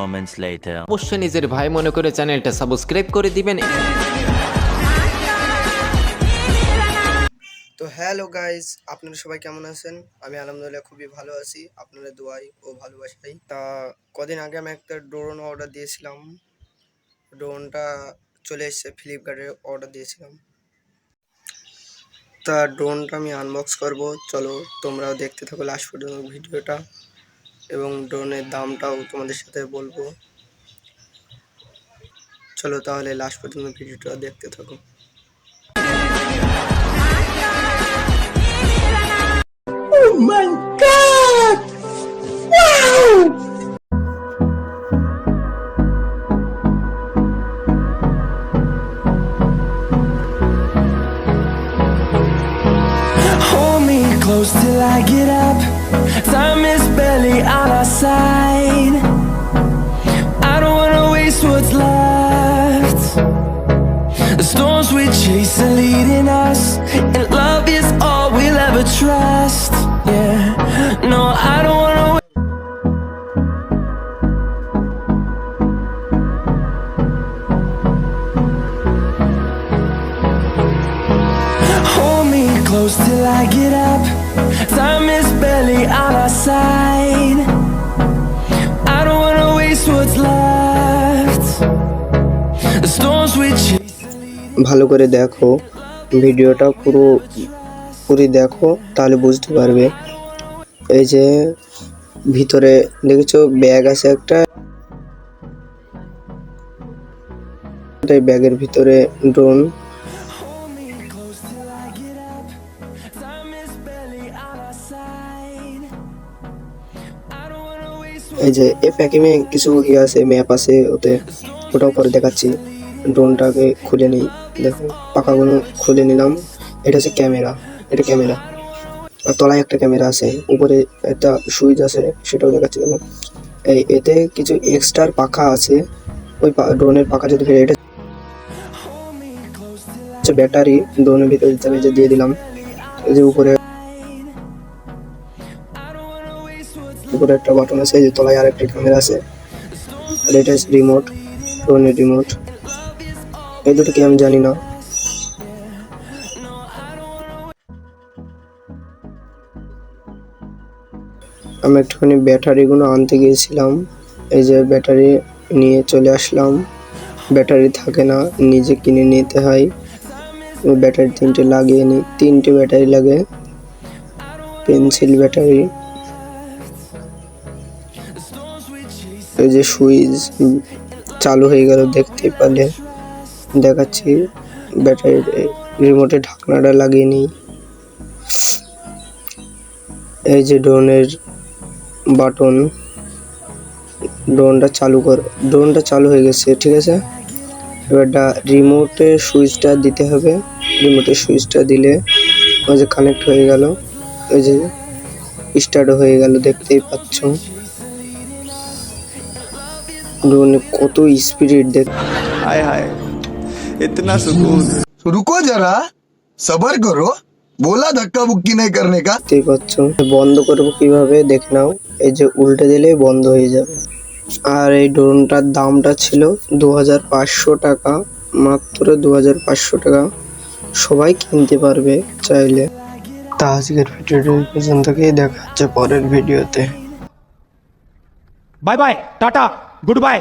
moments later. অবশ্যই নিজের ভাই মনে করে চ্যানেলটা সাবস্ক্রাইব করে দিবেন। তো হ্যালো গাইস, আপনারা সবাই কেমন আছেন? আমি আলহামদুলিল্লাহ খুবই ভালো আছি, আপনাদের দোয়াই ও ভালোবাসাই। তা কদিন আগে আমি একটা ড্রোন অর্ডার দিয়েছিলাম, ড্রোনটা চলে এসেছে, ফ্লিপকার্টে অর্ডার দিয়েছিলাম। তা ড্রোনটা আমি আনবক্স করব, চলো তোমরাও দেখতে থাকো লাস্ট পর্যন্ত ভিডিওটা, এবং ড্রোনের দামটাও তোমাদের সাথে বলবো। চলো তাহলে লাস্ট পর্যন্ত ভিডিওটা দেখতে থাকো। Hold me close till I get up. Time is barely on our side. I don't wanna waste what's left. The storms we chase are leading us, and love is all we'll ever trust. Yeah, no, I don't wanna hold me close till I get up. Time is barely on our side. I don't wanna waste what's left. The storms we chase. ভালো করে দেখো ভিডিওটা, পুরো দেখো তাহলে বুঝতে পারবে। এই যে ভিতরে দেখেছো ব্যাগ আছে একটা, এই ব্যাগের ভিতরে drone. Hold me close till I get up. Time is barely on our side. I don't wanna waste এই যে এই প্যাকিংয়ে কিছু আছে, ম্যাপ আছে ওতে, ওটাও পরে দেখাচ্ছি। ড্রোনটাকে খুলে নিই, দেখো পাখাগুলো খুলে নিলাম। এটা হচ্ছে ক্যামেরা, এটা ক্যামেরা, আর তলায় একটা ক্যামেরা আছে, উপরে একটা সুইচ আছে, সেটাও দেখাচ্ছি। দেখো এতে কিছু এক্সট্রা পাখা আছে, ওই ড্রোনের পাখা যদি ফেলে, এটা হচ্ছে ব্যাটারি ড্রোনের ভিতরে দিতে হবে, যে দিয়ে দিলাম। এই যে উপরে একটা বাটন আছে, এই যে তলায় আরেকটা ক্যামেরা আছে, আর এটা রিমোট, ড্রোনের রিমোট। এই দুটো কি আমি জানি না। আমি একটুখানি ব্যাটারিগুলো আনতে গিয়েছিলাম, এই যে ব্যাটারি নিয়ে চলে আসলাম। ব্যাটারি থাকে না, নিজে কিনে নিতে হয়। ব্যাটারি তিনটে লাগিয়ে নিই, তিনটে ব্যাটারি লাগে, পেন্সিল ব্যাটারি। এই যে সুইচ চালু হয়ে গেল, দেখতে পারলে দেখাচ্ছি। ব্যাটারির রিমোটের ঢাকনাটা লাগিয়ে নিই। এই যে ড্রোনের বাটন, ড্রোনটা চালু হয়ে গেছে, ঠিক আছে। এবারটা রিমোটের সুইচটা দিতে হবে, রিমোটের সুইচটা দিলে ওই যে কানেক্ট হয়ে গেল, ওই যে স্টার্ট হয়ে গেল, দেখতেই পাচ্ছ। ড্রোনে কত স্পিড দেখ। हाय हाय इतना सुकून। रुको जरा, सबर करो, बोला धक्का बुक्की नहीं करने का। দেখতেই পাচ্ছ। বন্ধ করবো কিভাবে দেখে নাও, এই যে উল্টে দিলে বন্ধ হয়ে যাবে। আর এই ড্রোনটার দামটা ছিল 2500 টাকা, মাত্র 2500 টাকা। সবাই কিনতে পারবে চাইলে। তা আজকের ভিডিওটি এই পর্যন্তই, দেখা হচ্ছে পরের ভিডিওতে। Bye bye tata good bye.